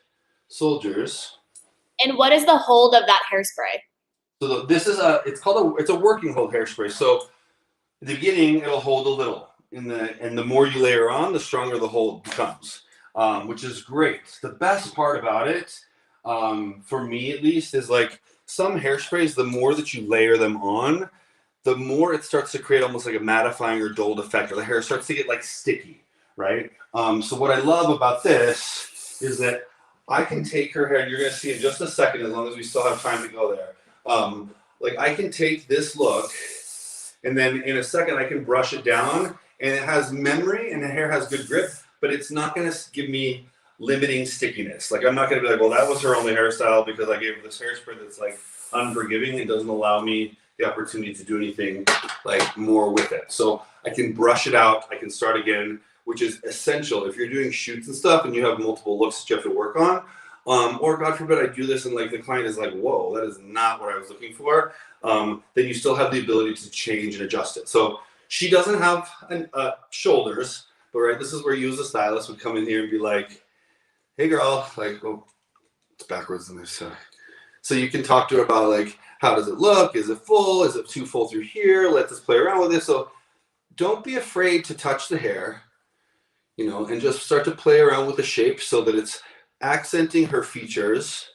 soldiers. And what is the hold of that hairspray? So this is it's a working hold hairspray. So at the beginning it'll hold a little, and the more you layer on, the stronger the hold becomes, which is great. The best part about it, for me at least, is like some hairsprays, the more that you layer them on, the more it starts to create almost like a mattifying or dulled effect, or the hair starts to get like sticky, right? So what I love about this is that I can take her hair, and you're gonna see in just a second, as long as we still have time to go there. Like I can take this look, and then in a second I can brush it down, and it has memory, and the hair has good grip, but it's not gonna give me limiting stickiness. Like I'm not gonna be like, well, that was her only hairstyle because I gave her this hairspray that's like unforgiving. It doesn't allow me the opportunity to do anything like more with it. So I can brush it out. I can start again, which is essential if you're doing shoots and stuff and you have multiple looks that you have to work on. Or God forbid I do this and like the client is like, whoa, that is not what I was looking for. Then you still have the ability to change and adjust it. So she doesn't have shoulders, but right, this is where you as a stylist would come in here and be like, hey girl, like, oh, it's backwards in this. So you can talk to her about like, how does it look? Is it full? Is it too full through here? Let us play around with it. So don't be afraid to touch the hair, you know, and just start to play around with the shape so that it's accenting her features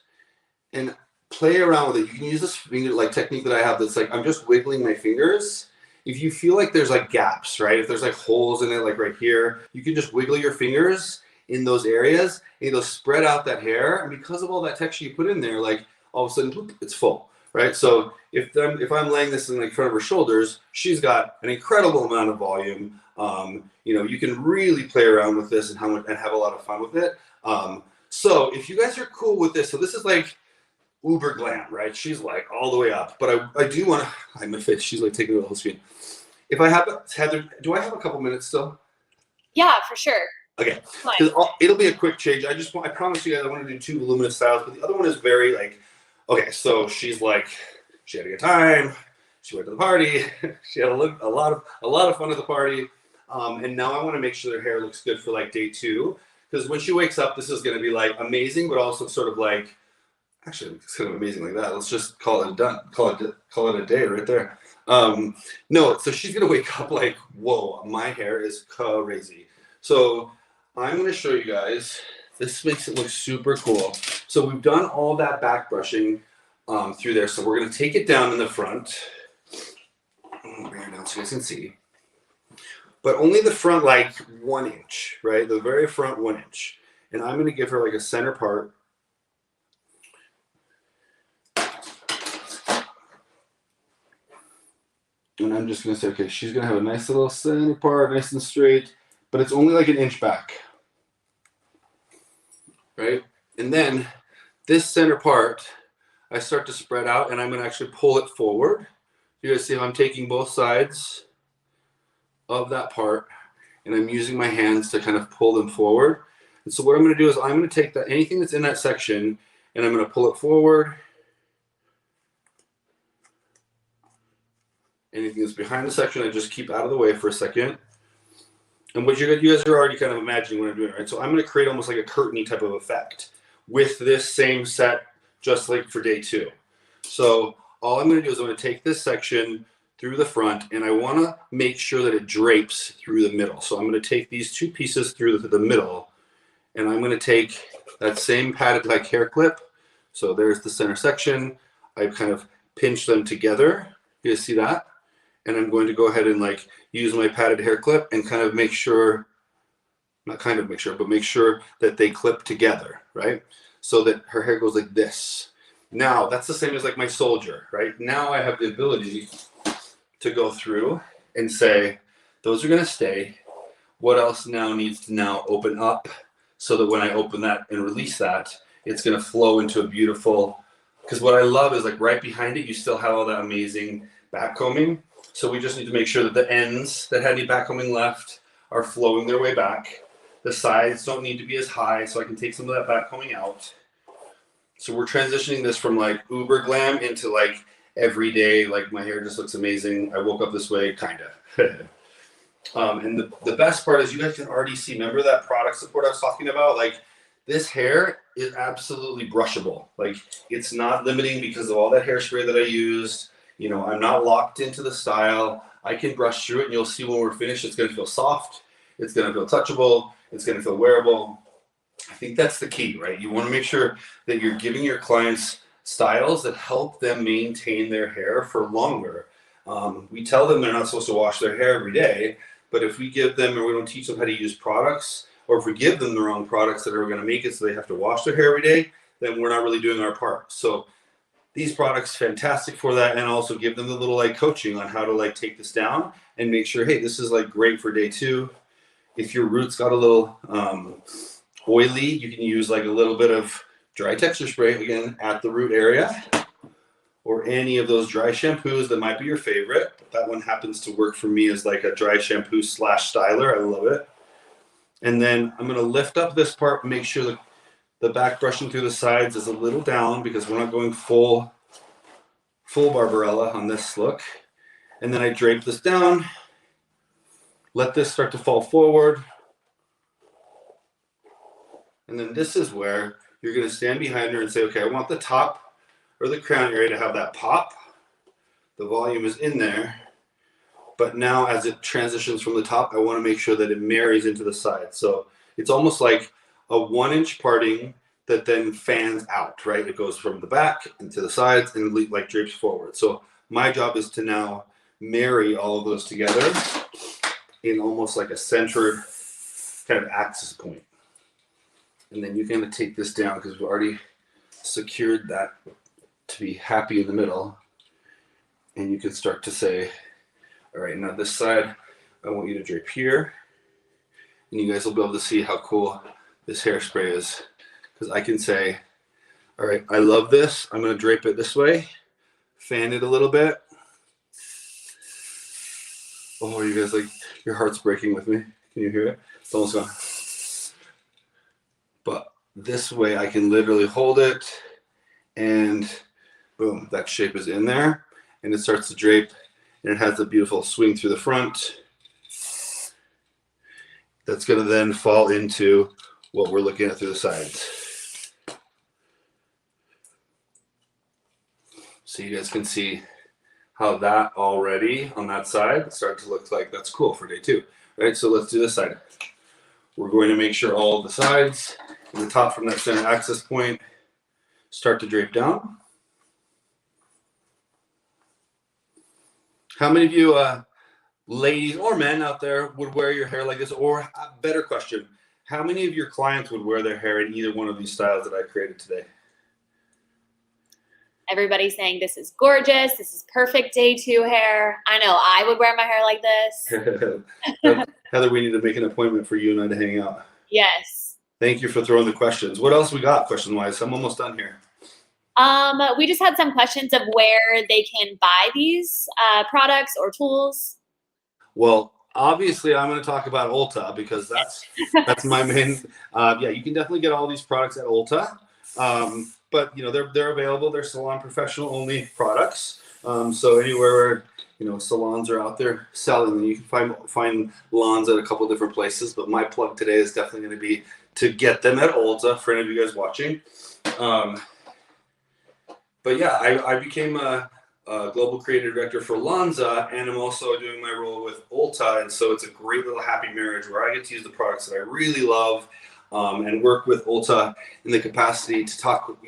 and play around with it. You can use this finger like technique that I have that's like, I'm just wiggling my fingers. If you feel like there's like gaps, right? If there's like holes in it, like right here, you can just wiggle your fingers in those areas and it'll spread out that hair. And because of all that texture you put in there, like all of a sudden, whoop, it's full, right? So if I'm laying this in like front of her shoulders, she's got an incredible amount of volume. You know, you can really play around with this and have a lot of fun with it. So if you guys are cool with this, so this is like uber glam, right? She's like all the way up, but I do want to hide my face. She's like taking over the whole screen. If I have Heather, do I have a couple minutes still? Yeah, for sure. Okay, it'll be a quick change. I promise you guys, I want to do 2 voluminous styles, but the other one is very like, okay, so she's like, she had a good time. She went to the party. She had a lot of fun at the party. And now I want to make sure their hair looks good for like day 2. Because when she wakes up, this is going to be like amazing, but also sort of like, actually, it's kind of amazing like that. Let's just call it done. Call it a day right there. No, so she's going to wake up like, whoa, my hair is crazy. So I'm going to show you guys. This makes it look super cool. So we've done all that back brushing through there. So we're going to take it down in the front. Bring it down so you guys can see. But only the front like 1 inch, right? The very front 1 inch. And I'm going to give her like a center part. And I'm just going to say, okay, she's going to have a nice little center part, nice and straight, but it's only like 1 inch back. Right? And then this center part, I start to spread out and I'm going to actually pull it forward. You guys see how I'm taking both sides of that part and I'm using my hands to kind of pull them forward. And so what I'm going to do is I'm going to take anything that's in that section and I'm going to pull it forward. Anything that's behind the section, I just keep out of the way for a second. And what you guys are already kind of imagining what I'm doing, right? So I'm going to create almost like a curtain-y type of effect with this same set, just like for day 2. So all I'm going to do is I'm going to take this section through the front, and I want to make sure that it drapes through the middle. So I'm going to take these 2 pieces through the middle, and I'm going to take that same padded like hair clip. So there's the center section. I kind of pinch them together. You guys see that? And I'm going to go ahead and like use my padded hair clip and kind of make sure, not kind of make sure, but make sure that they clip together, right? So that her hair goes like this. Now that's the same as like my soldier, right? Now I have the ability to go through and say, those are going to stay. What else now needs to now open up so that when I open that and release that, it's going to flow into a beautiful, because what I love is like right behind it, you still have all that amazing back combing. So we just need to make sure that the ends that had any back combing left are flowing their way back. The sides don't need to be as high, so I can take some of that back combing out. So we're transitioning this from like uber glam into like everyday, like my hair just looks amazing. I woke up this way, kind of. And the best part is you guys can already see, remember that product support I was talking about? Like this hair is absolutely brushable. Like it's not limiting because of all that hairspray that I used. You know, I'm not locked into the style. I can brush through it and you'll see when we're finished, it's going to feel soft. It's going to feel touchable. It's going to feel wearable. I think that's the key, right? You want to make sure that you're giving your clients styles that help them maintain their hair for longer. We tell them they're not supposed to wash their hair every day, but if we give them or we don't teach them how to use products or if we give them the wrong products that are going to make it so they have to wash their hair every day, then we're not really doing our part. So these products, fantastic for that, and also give them the little like coaching on how to like take this down and make sure, hey, this is like great for day 2. If your roots got a little oily, you can use like a little bit of dry texture spray again at the root area, or any of those dry shampoos that might be your favorite. That one happens to work for me as like a dry shampoo / styler. I love it. And then I'm going to lift up this part, make sure that the back brushing through the sides is a little down because we're not going full Barbarella on this look. And then I drape this down, let this start to fall forward. And then this is where you're going to stand behind her and say, okay, I want the top or the crown area to have that pop. The volume is in there. But now as it transitions from the top, I want to make sure that it marries into the side. So it's almost like a 1-inch parting that then fans out, right? It goes from the back into the sides and like drapes forward. So my job is to now marry all of those together in almost like a centered kind of axis point. And then you're going to take this down because we've already secured that to be happy in the middle. And you can start to say, all right, now this side, I want you to drape here. And you guys will be able to see how cool this hairspray is. Because I can say, all right, I love this. I'm going to drape it this way, fan it a little bit. Oh, you guys, like, your heart's breaking with me. Can you hear it? It's almost gone. But this way I can literally hold it and boom, that shape is in there and it starts to drape and it has a beautiful swing through the front. That's going to then fall into what we're looking at through the sides. So you guys can see how that already on that side starts to look like that's cool for day 2. Right, so let's do this side. We're going to make sure all of the sides and the top from that center axis point start to drape down. How many of you ladies or men out there would wear your hair like this? Or a better question, how many of your clients would wear their hair in either one of these styles that I created today? Everybody's saying this is gorgeous. This is perfect day 2 hair. I know I would wear my hair like this. Heather, we need to make an appointment for you and I to hang out. Yes. Thank you for throwing the questions. What else we got question-wise? I'm almost done here. We just had some questions of where they can buy these products or tools. Well, obviously, I'm going to talk about Ulta because that's my main. Yeah, you can definitely get all these products at Ulta, but you know they're available. They're salon professional only products. So anywhere where salons are out there selling them, you can find lawns at a couple different places. But my plug today is definitely going to be to get them at Ulta for any of you guys watching. But yeah, I became a global creative director for Lanza, and I'm also doing my role with Ulta, and so it's a great little happy marriage where I get to use the products that I really love and work with Ulta in the capacity to talk,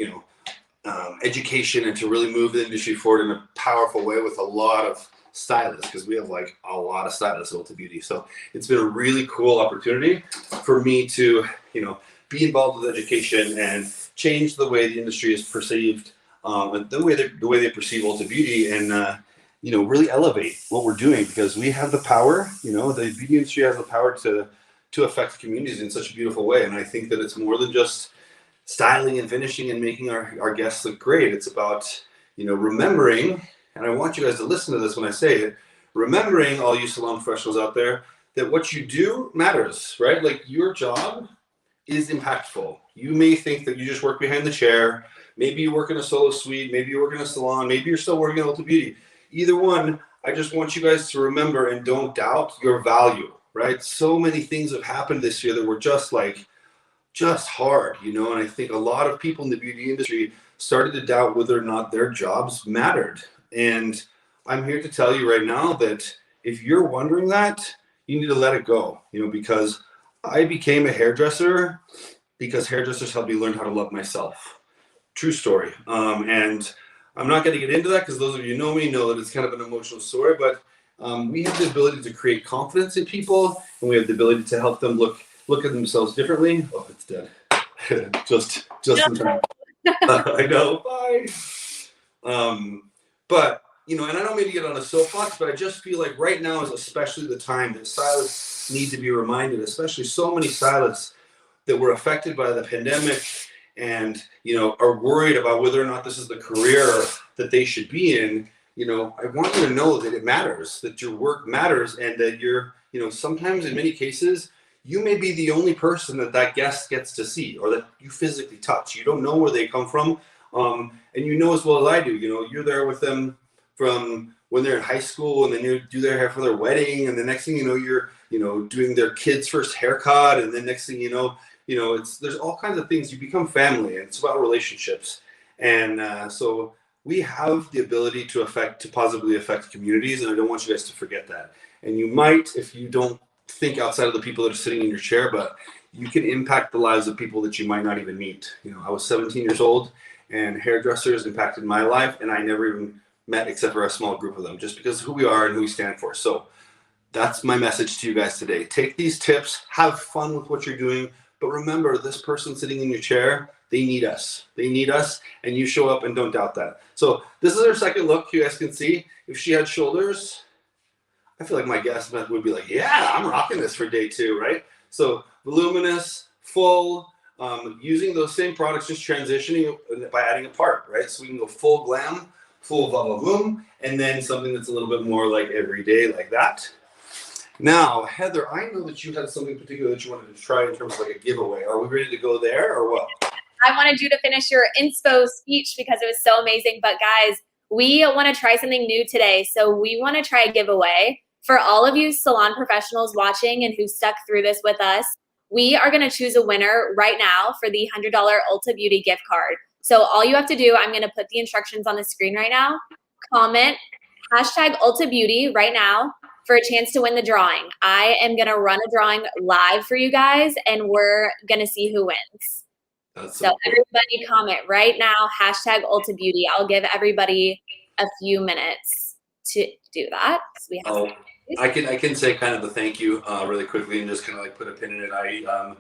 education and to really move the industry forward in a powerful way with a lot of stylists, because we have like a lot of stylists at Ulta Beauty. So it's been a really cool opportunity for me to, be involved with education and change the way the industry is perceived. The way they perceive Ulta Beauty and really elevate what we're doing, because we have the power. The beauty industry has the power to affect communities in such a beautiful way. And I think that it's more than just styling and finishing and making our guests look great. It's about remembering, and I want you guys to listen to this when I say it, remembering, all you salon professionals out there, that what you do matters, right? Like your job is impactful. You may think that you just work behind the chair. Maybe you work in a solo suite. Maybe you work in a salon. Maybe you're still working at Ulta Beauty. Either one, I just want you guys to remember and don't doubt your value, right? So many things have happened this year that were just hard, and I think a lot of people in the beauty industry started to doubt whether or not their jobs mattered. And I'm here to tell you right now that if you're wondering that, you need to let it go, because I became a hairdresser because hairdressers helped me learn how to love myself. True story. And I'm not going to get into that because those of you who know me know that it's kind of an emotional story, but we have the ability to create confidence in people, and we have the ability to help them look look at themselves differently. Oh, it's dead. just in time. I know. Bye. But you know, and I don't mean to get on a soapbox, but I just feel like right now is especially the time that stylists need to be reminded, especially so many stylists that were affected by the pandemic and, you know, are worried about whether or not this is the career that they should be in. You know, I want you to know that it matters, that your work matters, and that you're, you know, sometimes in many cases, you may be the only person that guest gets to see or that you physically touch. You don't know where they come from. And you know as well as I do, you know, you're there with them from when they're in high school, and then you do their hair for their wedding, and the next thing you know, you're, you know, doing their kid's first haircut, and then next thing you know, there's all kinds of things. You become family, and it's about relationships. And so we have the ability to positively affect communities, and I don't want you guys to forget that. And you might, if you don't think outside of the people that are sitting in your chair, but you can impact the lives of people that you might not even meet. You know, I was 17 years old, and hairdressers impacted my life, and I never even met except for a small group of them, just because of who we are and who we stand for. So that's my message to you guys today. Take these tips, have fun with what you're doing, but remember, this person sitting in your chair, they need us. They need us, and you show up, and don't doubt that. So this is our second look. You guys can see if she had shoulders, I feel like my guest would be like, yeah, I'm rocking this for day 2, right? So voluminous, full, using those same products, just transitioning by adding a part, right? So we can go full glam, full va-va-voom, and then something that's a little bit more like everyday, like that. Now, Heather, I know that you had something particular that you wanted to try in terms of like a giveaway. Are we ready to go there or what? I wanted you to finish your inspo speech because it was so amazing. But guys, we want to try something new today. So we want to try a giveaway. For all of you salon professionals watching and who stuck through this with us, we are going to choose a winner right now for the $100 Ulta Beauty gift card. So all you have to do, I'm going to put the instructions on the screen right now. Comment hashtag Ulta Beauty right now for a chance to win the drawing. I am going to run a drawing live for you guys, and we're going to see who wins. So everybody comment right now, hashtag Ulta Beauty. I'll give everybody a few minutes to do that. So we have I can say kind of the thank you really quickly and just kind of like put a pin in it. I'm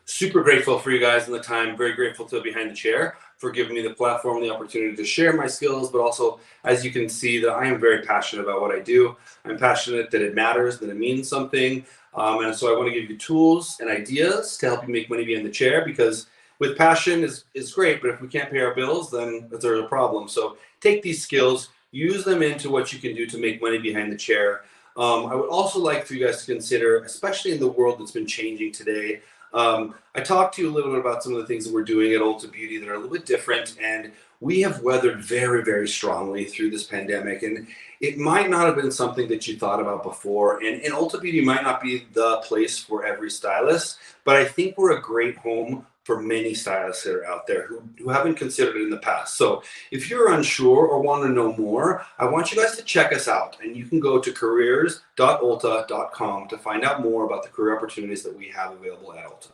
super grateful for you guys and the time. Very grateful to Behind the Chair for giving me the platform and the opportunity to share my skills, but also, as you can see, that I am very passionate about what I do. I'm passionate that it matters, that it means something. And so I want to give you tools and ideas to help you make money behind the chair, because with passion is great, but if we can't pay our bills, then there's a problem. So take these skills, use them into what you can do to make money behind the chair. I would also like for you guys to consider, especially in the world that's been changing today, I talked to you a little bit about some of the things that we're doing at Ulta Beauty that are a little bit different, and we have weathered very, very strongly through this pandemic, and it might not have been something that you thought about before, and Ulta Beauty might not be the place for every stylist, but I think we're a great home for many stylists that are out there who haven't considered it in the past. So if you're unsure or want to know more, I want you guys to check us out, and you can go to careers.ulta.com to find out more about the career opportunities that we have available at Ulta.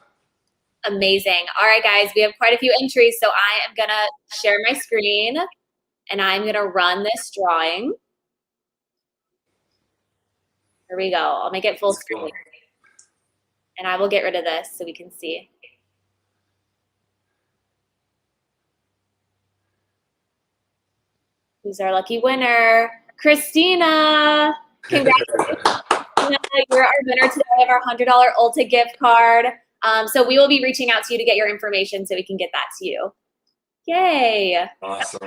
Amazing. All right, guys, we have quite a few entries, so I am gonna share my screen and I'm gonna run this drawing. Here we go. I'll make it full screen. And I will get rid of this so we can see. Who's our lucky winner? Christina. Congratulations. You're our winner today of our $100 Ulta gift card. So we will be reaching out to you to get your information so we can get that to you. Yay. Awesome.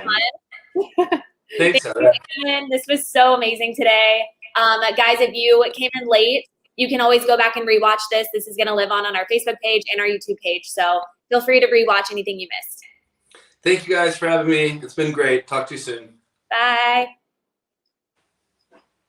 Thanks, Heather. This was so amazing today. Guys, if you came in late, you can always go back and rewatch this. This is going to live on our Facebook page and our YouTube page. So feel free to rewatch anything you missed. Thank you guys for having me. It's been great. Talk to you soon. Bye.